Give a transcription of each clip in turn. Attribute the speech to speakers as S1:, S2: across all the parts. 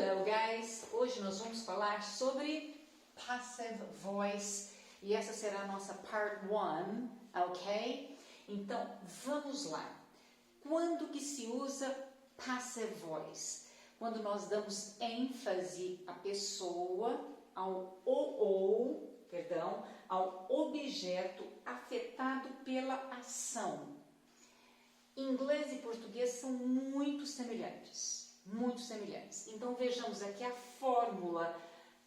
S1: Hello guys! Hoje nós vamos falar sobre passive voice e essa será a nossa part 1, ok? Então vamos lá. Quando que se usa passive voice? Quando nós damos ênfase à pessoa, ao objeto afetado pela ação. Inglês e português são muito semelhantes. Então vejamos aqui a fórmula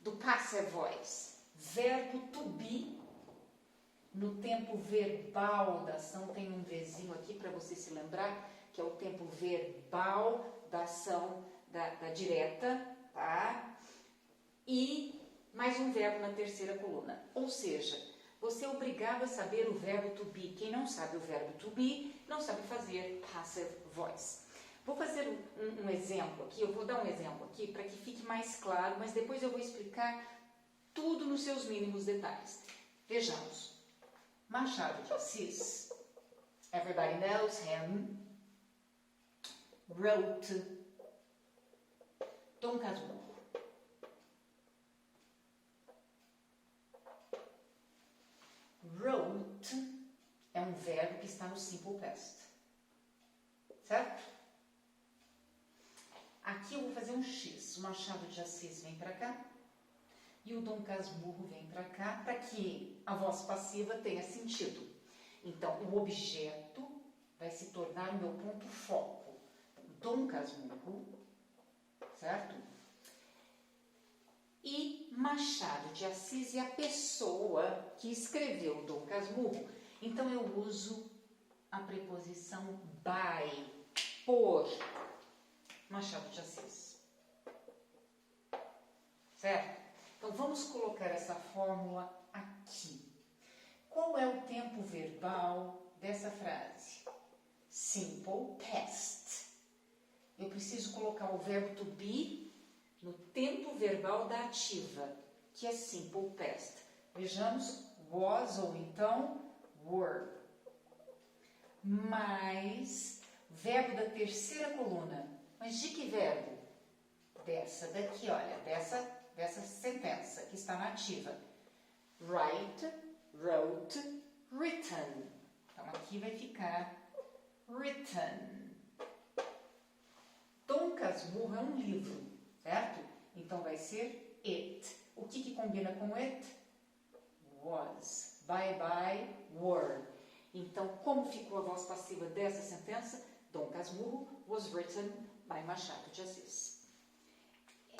S1: do passive voice. Verbo to be, no tempo verbal da ação, tem um Vzinho aqui para você se lembrar, que é o tempo verbal da ação da direta, tá? E mais um verbo na terceira coluna. Ou seja, você é obrigado a saber o verbo to be. Quem não sabe o verbo to be, não sabe fazer passive voice. Vou fazer um exemplo aqui, eu vou dar um exemplo aqui para que fique mais claro, mas depois eu vou explicar tudo nos seus mínimos detalhes. Vejamos. Machado de Assis, everybody knows him, wrote. Dom Casmurro. Wrote é um verbo que está no simple past, certo? Aqui eu vou fazer um X. O Machado de Assis vem para cá e o Dom Casmurro vem para cá, para que a voz passiva tenha sentido. Então, o objeto vai se tornar o meu ponto foco. Dom Casmurro, certo? E Machado de Assis é a pessoa que escreveu Dom Casmurro. Então, eu uso a preposição by, por Machado de Assis. Certo? Então, vamos colocar essa fórmula aqui. Qual é o tempo verbal dessa frase? Simple past. Eu preciso colocar o verbo to be no tempo verbal da ativa, que é simple past. Vejamos, was ou então were. Mais verbo da terceira coluna. Mas de que verbo? Dessa daqui, olha, dessa sentença que está na ativa. Write, wrote, written. Então aqui vai ficar written. Dom Casmurro é um livro, certo? Então vai ser it. O que combina com it? Was. Bye, were. Então, como ficou a voz passiva dessa sentença? Dom Casmurro was written by Machado de Assis.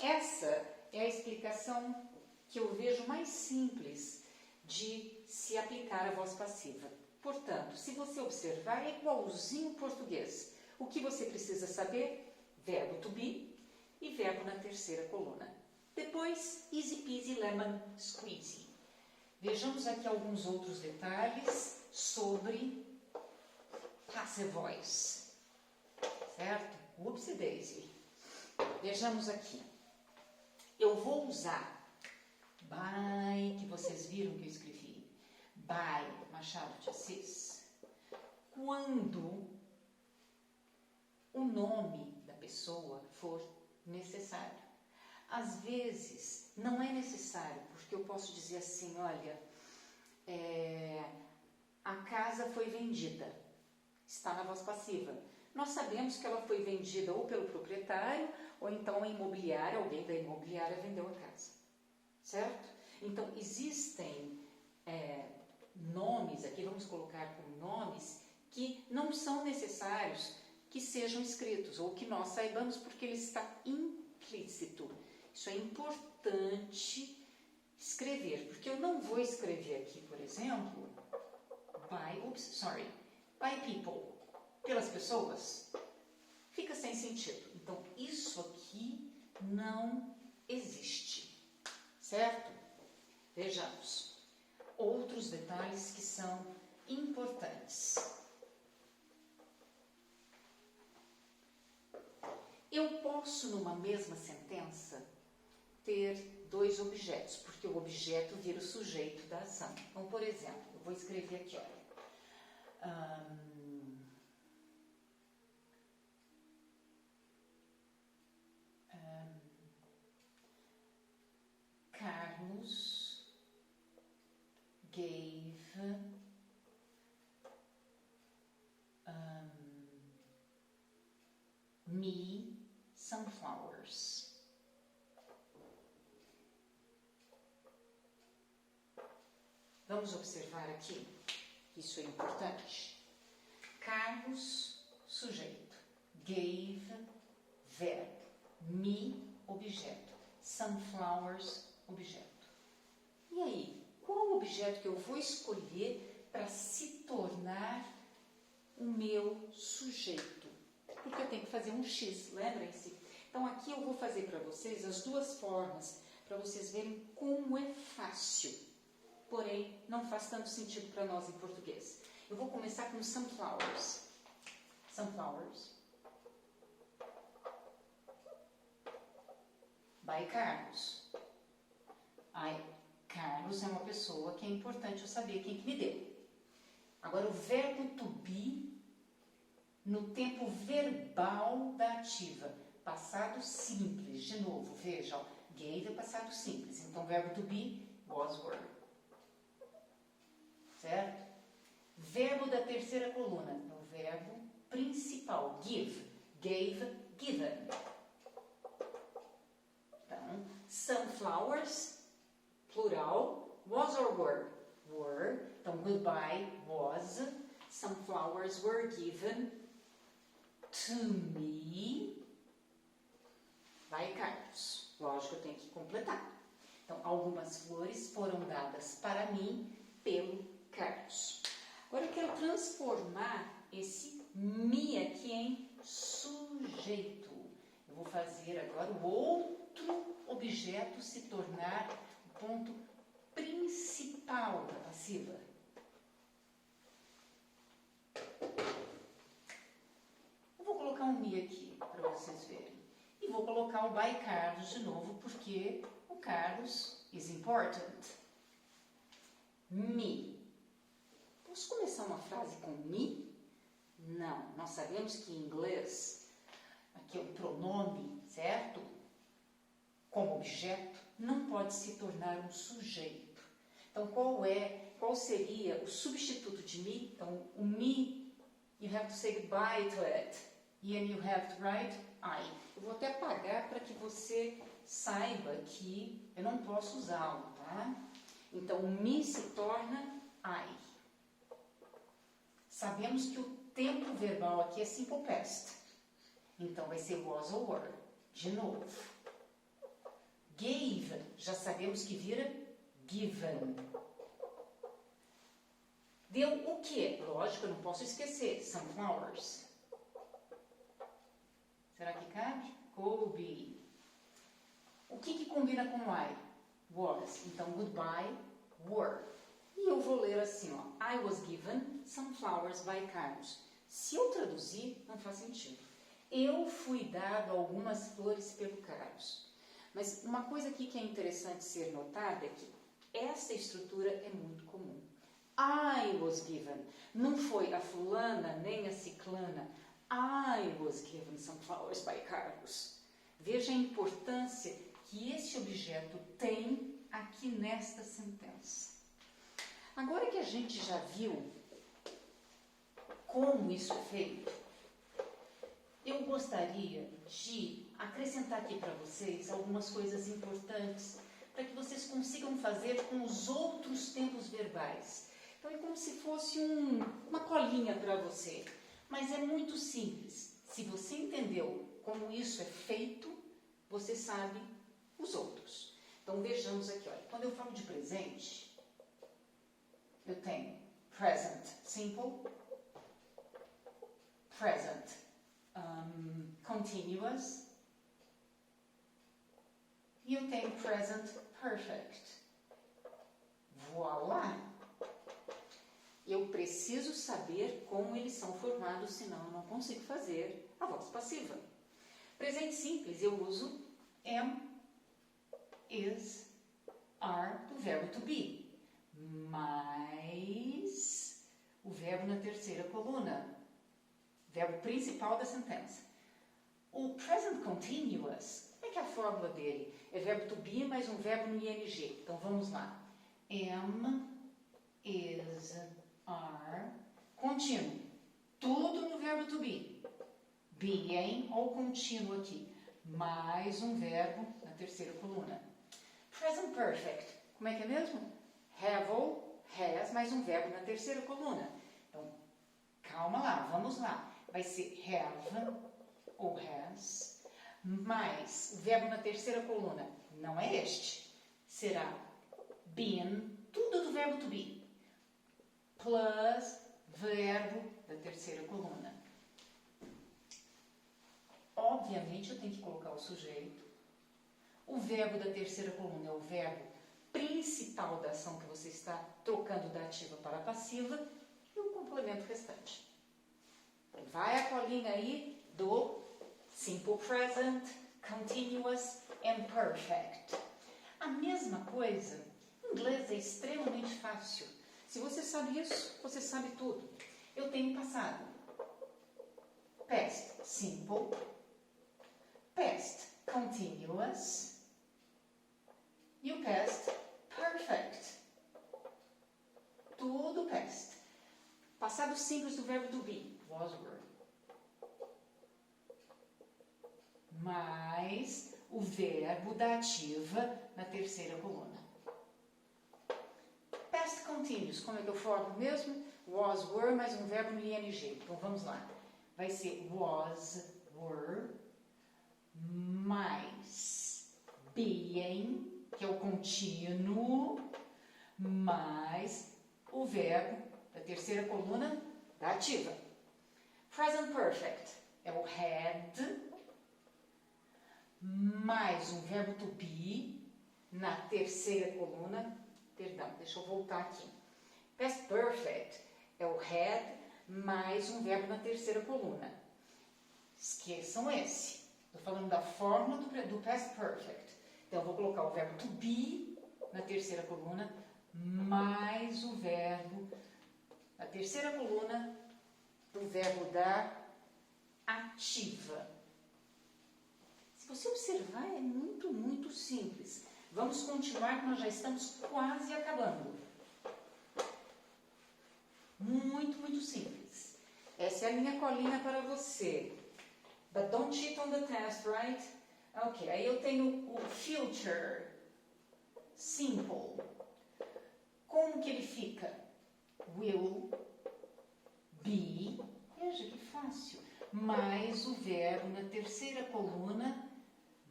S1: Essa é a explicação que eu vejo mais simples de se aplicar a voz passiva. Portanto, se você observar, é igualzinho o português. O que você precisa saber? Verbo to be e verbo na terceira coluna. Depois, easy peasy lemon squeezy. Vejamos aqui alguns outros detalhes sobre passive voice. Certo? Whoopsie daisy. Vejamos aqui. Eu vou usar by, que vocês viram que eu escrevi. By Machado de Assis. Quando o nome da pessoa for necessário. Às vezes, não é necessário, porque eu posso dizer assim, olha, a casa foi vendida, está na voz passiva. Nós sabemos que ela foi vendida ou pelo proprietário, ou então a imobiliária, alguém da imobiliária vendeu a casa, certo? Então, existem nomes, aqui vamos colocar como nomes, que não são necessários que sejam escritos, ou que nós saibamos porque ele está implícito. Isso é importante escrever, porque eu não vou escrever aqui, por exemplo, by people, pelas pessoas, fica sem sentido. Então, isso aqui não existe, certo? Vejamos outros detalhes que são importantes. Eu posso, numa mesma sentença, ter dois objetos, porque o objeto vira o sujeito da ação. Então, por exemplo, eu vou escrever aqui, olha. Carlos gave me some flowers. Vamos observar aqui, isso é importante. Carlos, sujeito. Gave, verbo. Me, objeto. Some flowers, objeto. E aí, qual o objeto que eu vou escolher para se tornar o meu sujeito? Porque eu tenho que fazer um X, lembrem-se? Então aqui eu vou fazer para vocês as duas formas, para vocês verem como é fácil. Porém, não faz tanto sentido para nós em português. Eu vou começar com sunflowers. Sunflowers. By Carlos. Carlos é uma pessoa que é importante eu saber quem que me deu. Agora, o verbo to be, no tempo verbal da ativa. Passado simples. De novo, veja, ó, gave é passado simples. Então, o verbo to be, was, were. Certo? Verbo da terceira coluna, é o verbo principal, give, gave, given. Então, sunflowers, plural, was or were? Were. Então, goodbye, was. Sunflowers were given to me by Carlos. Lógico, eu tenho que completar. Então, algumas flores foram dadas para mim pelo Carlos. Agora eu quero transformar esse me aqui em sujeito. Eu vou fazer agora o outro objeto se tornar o ponto principal da passiva. Eu vou colocar um me aqui para vocês verem. E vou colocar o by Carlos de novo, porque o Carlos is important. Me. Posso começar uma frase com me? Não. Nós sabemos que em inglês, aqui é o pronome, certo? Como objeto, não pode se tornar um sujeito. Então, qual seria o substituto de me? Então, o me, you have to say goodbye to it. And you have to write I. Eu vou até apagar para que você saiba que eu não posso usá-lo, tá? Então, o me se torna I. Sabemos que o tempo verbal aqui é simple past. Então, vai ser was or were. De novo. Gave, já sabemos que vira given. Deu o quê? Lógico, eu não posso esquecer. Sunflowers. Será que cabe? Coube. O que combina com I? Was. Então, goodbye, were. E eu vou ler assim, ó. I was given some flowers by Carlos. Se eu traduzir, não faz sentido. Eu fui dado algumas flores pelo Carlos. Mas uma coisa aqui que é interessante ser notada é que essa estrutura é muito comum. I was given. Não foi a fulana nem a ciclana. I was given some flowers by Carlos. Veja a importância que esse objeto tem aqui nesta sentença. Agora que a gente já viu como isso é feito, eu gostaria de acrescentar aqui para vocês algumas coisas importantes para que vocês consigam fazer com os outros tempos verbais. Então é como se fosse uma colinha para você, mas é muito simples. Se você entendeu como isso é feito, você sabe os outros. Então vejamos aqui, olha, quando eu falo de presente, eu tenho present simple, present continuous, e eu tenho present perfect. Voilá! Eu preciso saber como eles são formados, senão eu não consigo fazer a voz passiva. Presente simples, eu uso am, is, are do verbo to be, mais o verbo na terceira coluna, verbo principal da sentença. O present continuous, como é que é a forma fórmula dele? É verbo to be mais um verbo no ing. Então vamos lá. Am, is, are, contínuo. Tudo no verbo to be. Being, olha o contínuo aqui. Mais um verbo na terceira coluna. Present perfect. Como é que é mesmo? Have ou has, mais um verbo na terceira coluna. Então, calma lá, vamos lá. Vai ser have ou has, mais o verbo na terceira coluna. Não é este. Será been, tudo do verbo to be. Plus verbo da terceira coluna. Obviamente, eu tenho que colocar o sujeito. O verbo da terceira coluna é o verbo principal da ação que você está trocando da ativa para a passiva e o complemento restante. Vai a colinha aí do simple present, continuous and perfect. A mesma coisa, em inglês é extremamente fácil. Se você sabe isso, você sabe tudo. Eu tenho passado. Past simple, past continuous e o past perfect. Tudo past. Passado simples do verbo to be, was, were. Mais o verbo da ativa na terceira coluna. Past continuous, como é que eu formo mesmo? Was, were, mais um verbo no ing. Então vamos lá. Vai ser was, were, mais being, que é o contínuo, mais o verbo da terceira coluna da ativa. Present perfect é o had, mais um verbo to be na terceira coluna. Perdão, deixa eu voltar aqui. Past perfect é o had mais um verbo na terceira coluna. Esqueçam esse. Estou falando da fórmula do past perfect. Então, eu vou colocar o verbo to be na terceira coluna, mais o verbo na terceira coluna do verbo da ativa. Se você observar, é muito, muito simples. Vamos continuar, que nós já estamos quase acabando. Muito, muito simples. Essa é a minha colinha para você. But don't cheat on the test, right? Ok, aí eu tenho o future simple. Como que ele fica? Will be, veja que fácil, mais o verbo na terceira coluna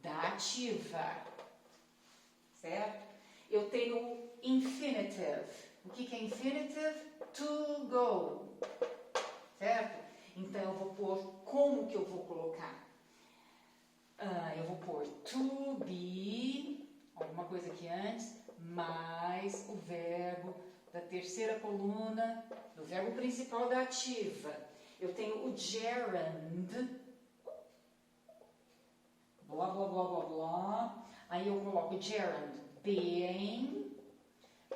S1: da ativa. Certo? Eu tenho o infinitive. O que é infinitive? To go. Certo? Então, eu vou pôr, como que eu vou colocar? Eu vou pôr to be, alguma coisa aqui antes, mais o verbo da terceira coluna, do verbo principal da ativa. Eu tenho o gerund, blá, blá, blá, blá, blá. Aí eu coloco gerund, being,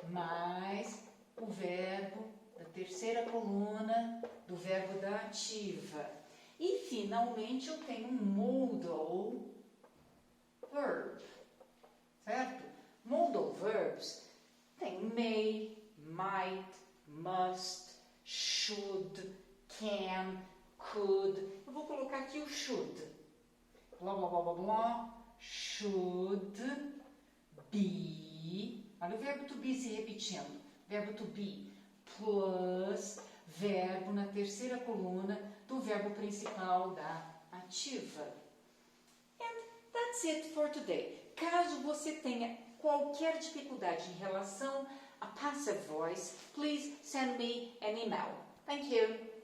S1: mais o verbo da terceira coluna do verbo da ativa. E, finalmente, eu tenho um modal verb, certo? Modal verbs tem may, might, must, should, can, could. Eu vou colocar aqui o should. Blá, blá, blá, blá, blá. Should be. Olha o verbo to be se repetindo. Verbo to be plus verbo na terceira coluna do verbo principal da ativa. And that's it for today. Caso você tenha qualquer dificuldade em relação a passive voice, please send me an email. Thank you.